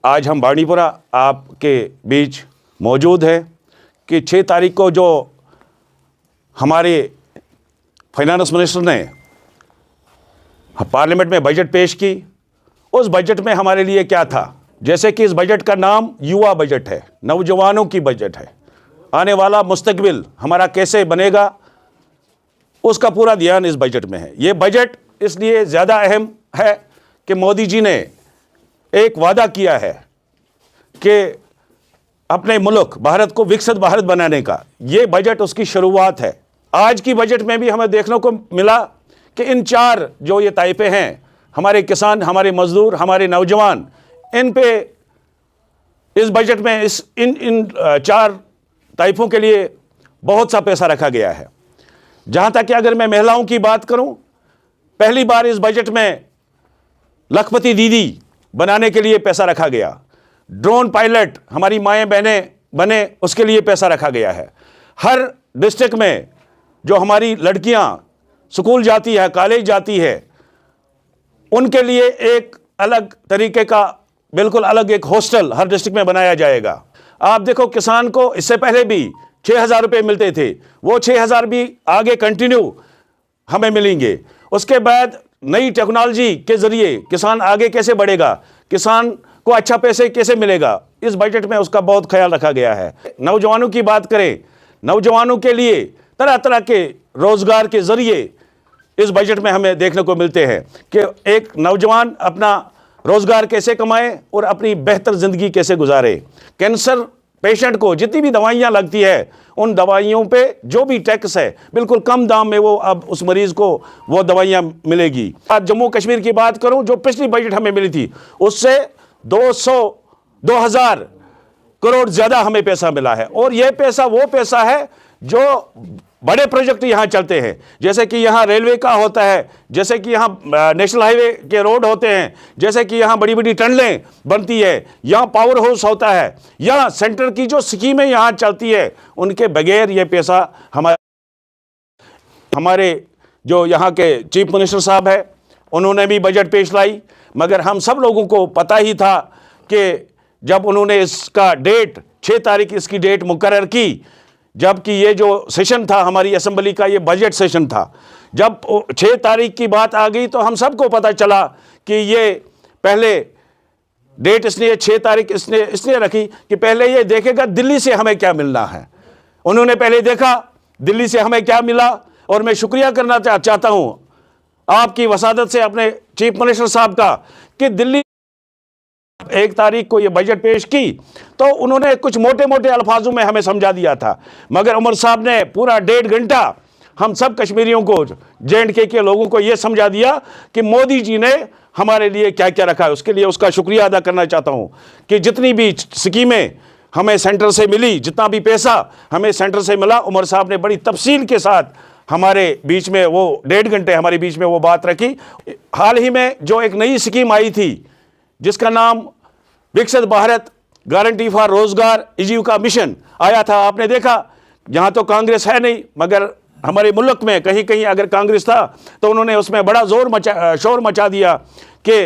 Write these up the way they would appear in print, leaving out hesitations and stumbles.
आज हम बांडीपुरा आपके बीच मौजूद हैं कि 6 तारीख को जो हमारे फाइनेंस मिनिस्टर ने पार्लियामेंट में बजट पेश की, उस बजट में हमारे लिए क्या था। जैसे कि इस बजट का नाम युवा बजट है, नौजवानों की बजट है। आने वाला मुस्तकबिल हमारा कैसे बनेगा, उसका पूरा ध्यान इस बजट में है। ये बजट इसलिए ज़्यादा अहम है कि मोदी जी ने एक वादा किया है कि अपने मुल्क भारत को विकसित भारत बनाने का। ये बजट उसकी शुरुआत है। आज की बजट में भी हमें देखने को मिला कि इन 4 जो ये ताइफे हैं, हमारे किसान, हमारे मजदूर, हमारे नौजवान, इन पे इस बजट में इन 4 ताइफों के लिए बहुत सा पैसा रखा गया है। जहाँ तक कि अगर मैं महिलाओं की बात करूँ, पहली बार इस बजट में लखपति दीदी बनाने के लिए पैसा रखा गया। ड्रोन पायलट हमारी माएँ बहनें बने, उसके लिए पैसा रखा गया है। हर डिस्ट्रिक्ट में जो हमारी लड़कियां स्कूल जाती है, कॉलेज जाती है, उनके लिए एक अलग तरीके का, बिल्कुल अलग एक हॉस्टल हर डिस्ट्रिक्ट में बनाया जाएगा। आप देखो, किसान को इससे पहले भी 6,000 रुपये मिलते थे, वो 6,000 भी आगे कंटिन्यू हमें मिलेंगे। उसके बाद नई टेक्नोलॉजी के ज़रिए किसान आगे कैसे बढ़ेगा, किसान को अच्छा पैसे कैसे मिलेगा, इस बजट में उसका बहुत ख्याल रखा गया है। नौजवानों की बात करें, नौजवानों के लिए तरह तरह के रोज़गार के ज़रिए इस बजट में हमें देखने को मिलते हैं कि एक नौजवान अपना रोज़गार कैसे कमाए और अपनी बेहतर ज़िंदगी कैसे गुजारे। कैंसर पेशेंट को जितनी भी दवाइयाँ लगती है, उन दवाइयों पे जो भी टैक्स है, बिल्कुल कम दाम में वो अब उस मरीज़ को वो दवाइयाँ मिलेगी। आज जम्मू कश्मीर की बात करूँ, जो पिछली बजट हमें मिली थी, उससे 2,000 करोड़ ज़्यादा हमें पैसा मिला है। और ये पैसा वो पैसा है जो बड़े प्रोजेक्ट यहाँ चलते हैं, जैसे कि यहाँ रेलवे का होता है, जैसे कि यहाँ नेशनल हाईवे के रोड होते हैं, जैसे कि यहाँ बड़ी बड़ी टनलें बनती है, यहाँ पावर हाउस होता है, यहाँ सेंटर की जो स्कीमें यहाँ चलती है, उनके बगैर ये पैसा हमारे जो यहाँ के चीफ मिनिस्टर साहब है, उन्होंने भी बजट पेश लाई। मगर हम सब लोगों को पता ही था कि जब उन्होंने इसका डेट 6 तारीख इसकी डेट मुकर्रर की, जबकि ये जो सेशन था हमारी असेंबली का, ये बजट सेशन था, जब 6 तारीख की बात आ गई तो हम सबको पता चला कि ये पहले डेट इसलिए 6 तारीख इसलिए रखी कि पहले ये देखेगा दिल्ली से हमें क्या मिलना है। उन्होंने पहले देखा दिल्ली से हमें क्या मिला, और मैं शुक्रिया करना चाहता हूँ आपकी वसादत से अपने चीफ मिनिस्टर साहब का कि दिल्ली 1 तारीख को ये बजट पेश की तो उन्होंने कुछ मोटे मोटे अल्फाजों में हमें समझा दिया था, मगर उमर साहब ने पूरा 1.5 घंटा हम सब कश्मीरियों को, J&K के लोगों को ये समझा दिया कि मोदी जी ने हमारे लिए क्या क्या रखा है। उसके लिए उसका शुक्रिया अदा करना चाहता हूँ कि जितनी भी स्कीमें हमें सेंटर से मिली, जितना भी पैसा हमें सेंटर से मिला, उमर साहब ने बड़ी तफसील के साथ हमारे बीच में वो 1.5 घंटे हमारे बीच में वो बात रखी। हाल ही में जो एक नई स्कीम आई थी जिसका नाम विकसित भारत गारंटी फॉर रोजगार आजीविका मिशन आया था, आपने देखा, यहाँ तो कांग्रेस है नहीं, मगर हमारे मुल्क में कहीं कहीं अगर कांग्रेस था तो उन्होंने उसमें बड़ा शोर मचा दिया कि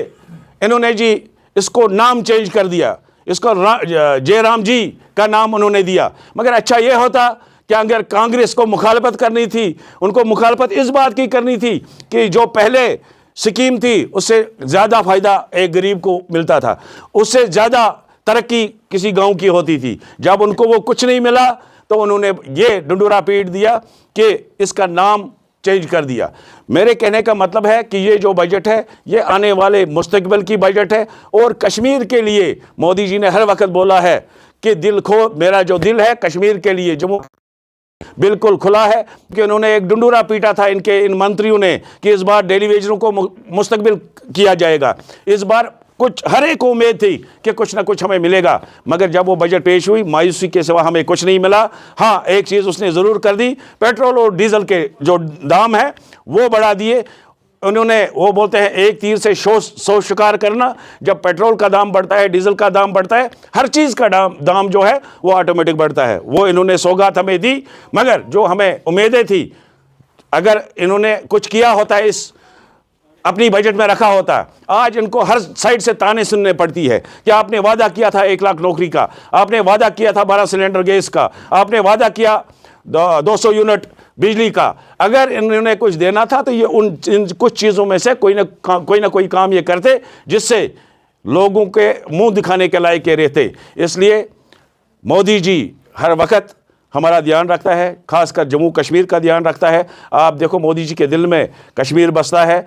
इन्होंने जी इसको नाम चेंज कर दिया, इसको जयराम जी का नाम उन्होंने दिया। मगर अच्छा ये होता कि अगर कांग्रेस को मुखालफत करनी थी, उनको मुखालफत इस बात की करनी थी कि जो पहले स्कीम थी उससे ज़्यादा फ़ायदा एक गरीब को मिलता था, उससे ज़्यादा तरक्की किसी गांव की होती थी। जब उनको वो कुछ नहीं मिला तो उन्होंने ये डंडोरा पीट दिया कि इसका नाम चेंज कर दिया। मेरे कहने का मतलब है कि ये जो बजट है ये आने वाले मुस्तकबिल की बजट है, और कश्मीर के लिए मोदी जी ने हर वक्त बोला है कि मेरा जो दिल है कश्मीर के लिए जम्मू बिल्कुल खुला है। कि उन्होंने एक डंडोरा पीटा था इन मंत्रियों ने कि इस बार डेली वेजरों को मुस्तकबिल किया जाएगा। इस बार कुछ हर एक को उम्मीद थी कि कुछ ना कुछ हमें मिलेगा, मगर जब वो बजट पेश हुई मायूसी के सिवा हमें कुछ नहीं मिला। हाँ, एक चीज़ उसने ज़रूर कर दी, पेट्रोल और डीजल के जो दाम है वो बढ़ा दिए उन्होंने। वो बोलते हैं एक तीर से 100 शिकार करना, जब पेट्रोल का दाम बढ़ता है, डीजल का दाम बढ़ता है, हर चीज़ का दाम जो है वो ऑटोमेटिक बढ़ता है। वो इन्होंने सौगात हमें दी, मगर जो हमें उम्मीदें थी, अगर इन्होंने कुछ किया होता है इस अपनी बजट में रखा होता। आज इनको हर साइड से ताने सुनने पड़ती है कि आपने वादा किया था 1 लाख नौकरी का, आपने वादा किया था 12 सिलेंडर गैस का, आपने वादा किया 200 यूनिट बिजली का। अगर इन्होंने कुछ देना था तो ये इन कुछ चीज़ों में से कोई ना कोई काम ये करते जिससे लोगों के मुंह दिखाने के लायक के रहते। इसलिए मोदी जी हर वक्त हमारा ध्यान रखता है, खासकर जम्मू कश्मीर का ध्यान रखता है। आप देखो मोदी जी के दिल में कश्मीर बसता है।